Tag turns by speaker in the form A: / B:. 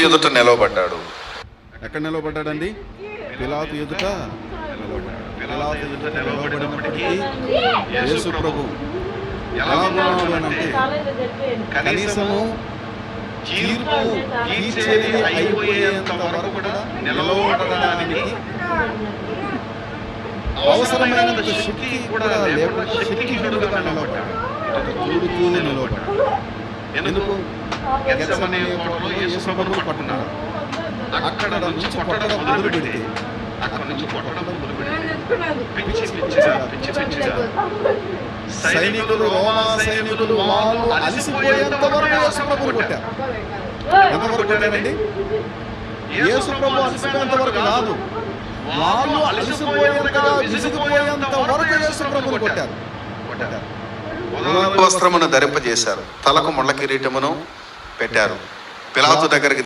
A: ఎదుట నిలవబడ్డాడు.
B: ఎక్కడ నిలవబడ్డాడండి? పిలాతు ఎదుట నిలవబడ్డాడు. పిలాతు ఎదుట నిలవబడినప్పటికీ యేసు ప్రభు ఎలా ఉన్నాడు అంటే కనీసము తీర్పు తీర్చేది అయిపోయేంత వరకు కూడా నిలవబడడానికి అవసరమైనంత శక్తి కూడా లేకుండా శక్తిహీనుడుగా నిలబడ్డాడు. చూడుతూ నిలబడ్డాడు. ఎందుకు? గెత్సేమనే తోటలో యేసు ప్రభువు పట్టుకున్నాడు. అక్కడ నుంచి కొట్టడం మొదలు పెడితే సైనికులు, రోమా సైనికులు వాళ్ళు అలసిపోయేంత వరకు యేసు ప్రభువు కొట్టారు. ఎంతవరకు కొట్టారండి? యేసు ప్రభు అలసిపోయేంత వరకు కాదు, వాళ్ళు అలసిపోయేంతగా విసిగిపోయేంత వరకు యేసు ప్రభువును కొట్టారు.
A: వస్త్రమును ధరింపజేశారు, తలకు ముళ్ళ కిరీటమును పెట్టారు. పిలాతు దగ్గరికి